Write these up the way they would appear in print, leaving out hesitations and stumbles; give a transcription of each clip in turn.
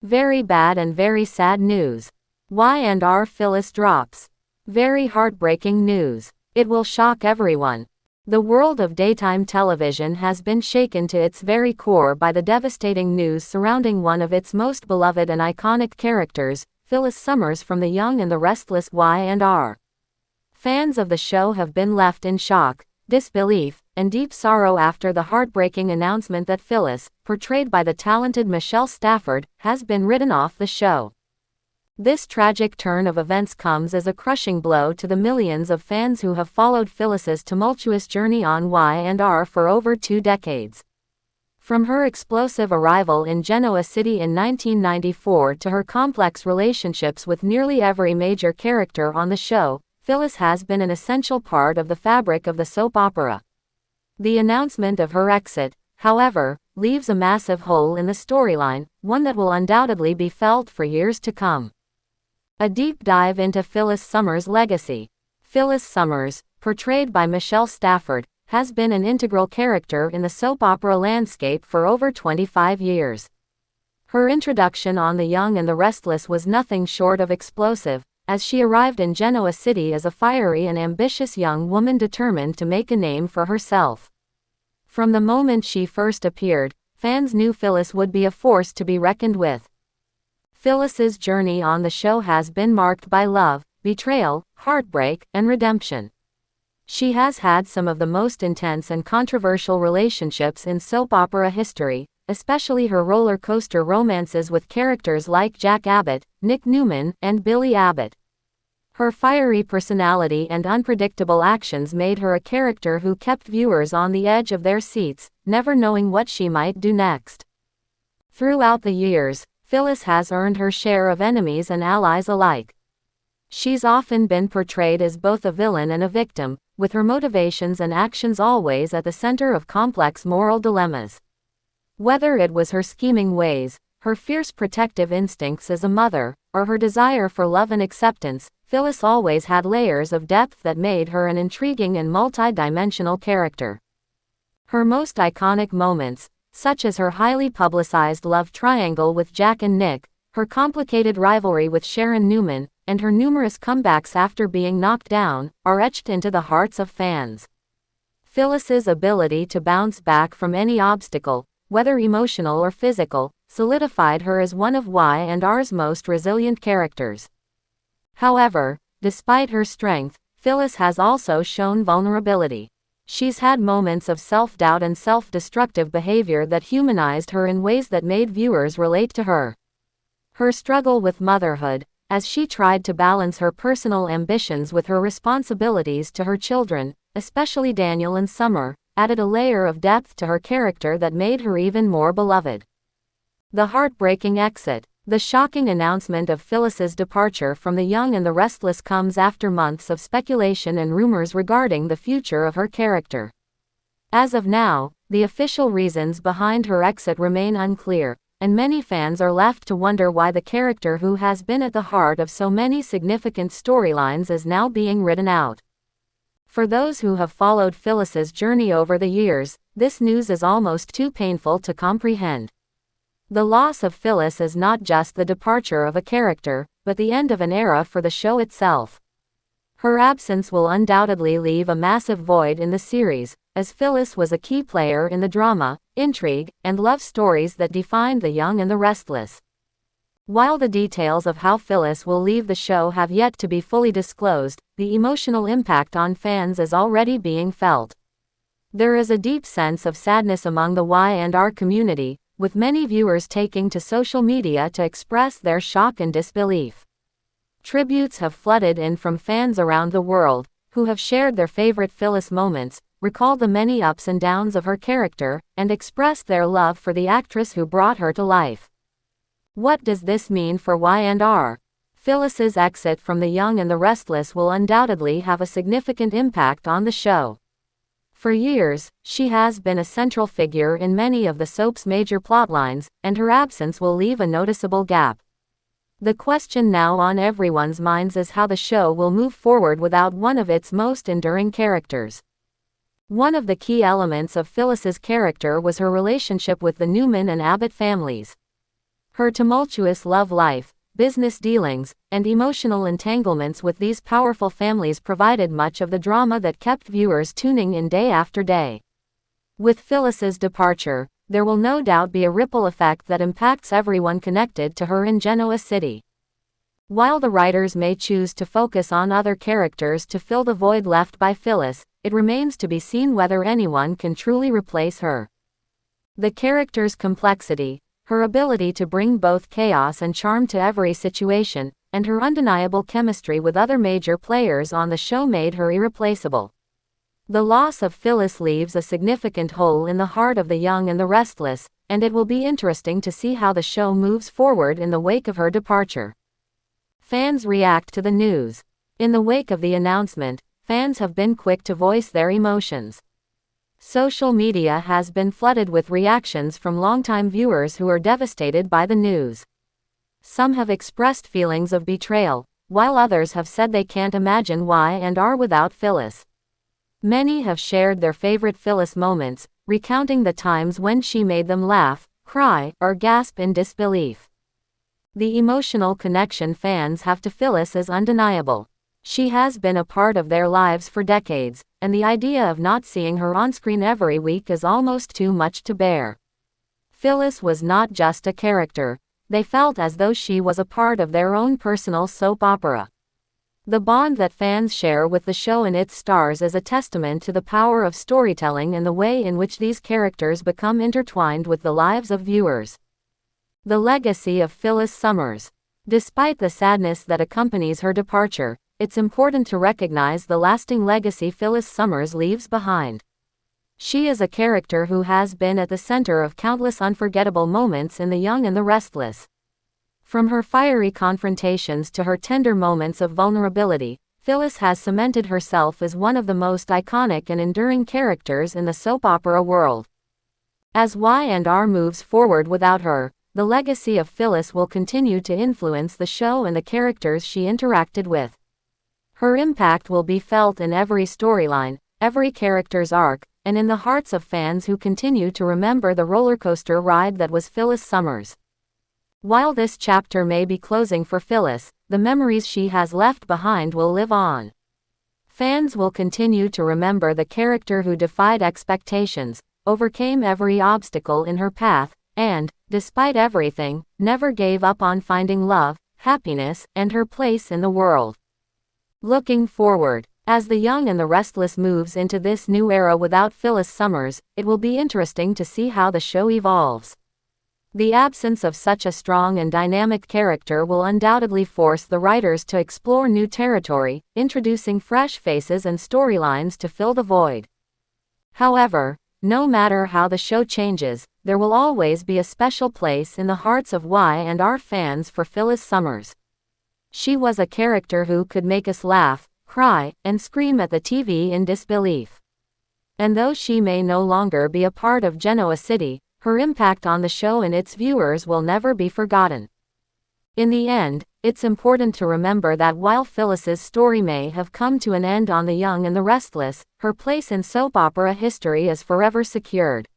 Very bad and very sad news. Y&R Phyllis Drops. Very heartbreaking news. It will shock everyone. The world of daytime television has been shaken to its very core by the devastating news surrounding one of its most beloved and iconic characters, Phyllis Summers from The Young and the Restless Y&R. Fans of the show have been left in shock, disbelief, and deep sorrow after the heartbreaking announcement that Phyllis, portrayed by the talented Michelle Stafford, has been written off the show. This tragic turn of events comes as a crushing blow to the millions of fans who have followed Phyllis's tumultuous journey on Y&R for over 2 decades. From her explosive arrival in Genoa City in 1994 to her complex relationships with nearly every major character on the show, Phyllis has been an essential part of the fabric of the soap opera. The announcement of her exit, however, leaves a massive hole in the storyline, one that will undoubtedly be felt for years to come. A deep dive into Phyllis Summers' legacy. Phyllis Summers, portrayed by Michelle Stafford, has been an integral character in the soap opera landscape for over 25 years. Her introduction on The Young and the Restless was nothing short of explosive, as she arrived in Genoa City as a fiery and ambitious young woman determined to make a name for herself. From the moment she first appeared, fans knew Phyllis would be a force to be reckoned with. Phyllis's journey on the show has been marked by love, betrayal, heartbreak, and redemption. She has had some of the most intense and controversial relationships in soap opera history, especially her roller coaster romances with characters like Jack Abbott, Nick Newman, and Billy Abbott. Her fiery personality and unpredictable actions made her a character who kept viewers on the edge of their seats, never knowing what she might do next. Throughout the years, Phyllis has earned her share of enemies and allies alike. She's often been portrayed as both a villain and a victim, with her motivations and actions always at the center of complex moral dilemmas. Whether it was her scheming ways, her fierce protective instincts as a mother, or her desire for love and acceptance, Phyllis always had layers of depth that made her an intriguing and multi-dimensional character. Her most iconic moments, such as her highly publicized love triangle with Jack and Nick, her complicated rivalry with Sharon Newman, and her numerous comebacks after being knocked down, are etched into the hearts of fans. Phyllis's ability to bounce back from any obstacle, whether emotional or physical, solidified her as one of Y&R's most resilient characters. However, despite her strength, Phyllis has also shown vulnerability. She's had moments of self-doubt and self-destructive behavior that humanized her in ways that made viewers relate to her. Her struggle with motherhood, as she tried to balance her personal ambitions with her responsibilities to her children, especially Daniel and Summer, added a layer of depth to her character that made her even more beloved. The heartbreaking exit. The shocking announcement of Phyllis's departure from The Young and the Restless comes after months of speculation and rumors regarding the future of her character. As of now, the official reasons behind her exit remain unclear, and many fans are left to wonder why the character who has been at the heart of so many significant storylines is now being written out. For those who have followed Phyllis's journey over the years, this news is almost too painful to comprehend. The loss of Phyllis is not just the departure of a character, but the end of an era for the show itself. Her absence will undoubtedly leave a massive void in the series, as Phyllis was a key player in the drama, intrigue, and love stories that defined The Young and the Restless. While the details of how Phyllis will leave the show have yet to be fully disclosed, the emotional impact on fans is already being felt. There is a deep sense of sadness among the Y&R community, with many viewers taking to social media to express their shock and disbelief. Tributes have flooded in from fans around the world, who have shared their favorite Phyllis moments, recalled the many ups and downs of her character, and expressed their love for the actress who brought her to life. What does this mean for Y&R? Phyllis's exit from The Young and the Restless will undoubtedly have a significant impact on the show. For years, she has been a central figure in many of the soap's major plotlines, and her absence will leave a noticeable gap. The question now on everyone's minds is how the show will move forward without one of its most enduring characters. One of the key elements of Phyllis's character was her relationship with the Newman and Abbott families. Her tumultuous love life, business dealings, and emotional entanglements with these powerful families provided much of the drama that kept viewers tuning in day after day. With Phyllis's departure, there will no doubt be a ripple effect that impacts everyone connected to her in Genoa City. While the writers may choose to focus on other characters to fill the void left by Phyllis, it remains to be seen whether anyone can truly replace her. The character's complexity, her ability to bring both chaos and charm to every situation, and her undeniable chemistry with other major players on the show made her irreplaceable. The loss of Phyllis leaves a significant hole in the heart of the young and the restless, and it will be interesting to see how the show moves forward in the wake of her departure. Fans react to the news. In the wake of the announcement, fans have been quick to voice their emotions. Social media has been flooded with reactions from longtime viewers who are devastated by the news. Some have expressed feelings of betrayal, while others have said they can't imagine Y&R without Phyllis. Many have shared their favorite Phyllis moments, recounting the times when she made them laugh, cry, or gasp in disbelief. The emotional connection fans have to Phyllis is undeniable. She has been a part of their lives for decades, and the idea of not seeing her on screen every week is almost too much to bear. Phyllis was not just a character, they felt as though she was a part of their own personal soap opera. The bond that fans share with the show and its stars is a testament to the power of storytelling and the way in which these characters become intertwined with the lives of viewers. The legacy of Phyllis Summers. Despite the sadness that accompanies her departure, it's important to recognize the lasting legacy Phyllis Summers leaves behind. She is a character who has been at the center of countless unforgettable moments in The Young and the Restless. From her fiery confrontations to her tender moments of vulnerability, Phyllis has cemented herself as one of the most iconic and enduring characters in the soap opera world. As Y&R moves forward without her, the legacy of Phyllis will continue to influence the show and the characters she interacted with. Her impact will be felt in every storyline, every character's arc, and in the hearts of fans who continue to remember the rollercoaster ride that was Phyllis Summers. While this chapter may be closing for Phyllis, the memories she has left behind will live on. Fans will continue to remember the character who defied expectations, overcame every obstacle in her path, and, despite everything, never gave up on finding love, happiness, and her place in the world. Looking forward, as The Young and the Restless moves into this new era without Phyllis Summers, it will be interesting to see how the show evolves. The absence of such a strong and dynamic character will undoubtedly force the writers to explore new territory, introducing fresh faces and storylines to fill the void. However, no matter how the show changes, there will always be a special place in the hearts of Y&R fans for Phyllis Summers. She was a character who could make us laugh, cry, and scream at the TV in disbelief. And though she may no longer be a part of Genoa City, her impact on the show and its viewers will never be forgotten. In the end, it's important to remember that while Phyllis's story may have come to an end on The Young and the Restless, her place in soap opera history is forever secured.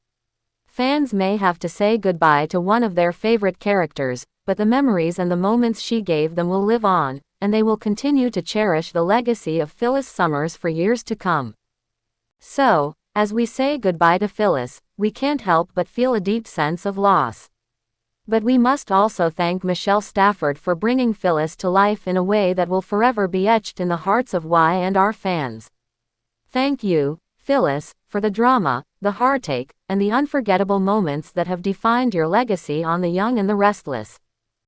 Fans may have to say goodbye to one of their favorite characters, but the memories and the moments she gave them will live on, and they will continue to cherish the legacy of Phyllis Summers for years to come. So, as we say goodbye to Phyllis, we can't help but feel a deep sense of loss. But we must also thank Michelle Stafford for bringing Phyllis to life in a way that will forever be etched in the hearts of Y&R fans. Thank you, Phyllis, for the drama, the heartache, and the unforgettable moments that have defined your legacy on The Young and the Restless.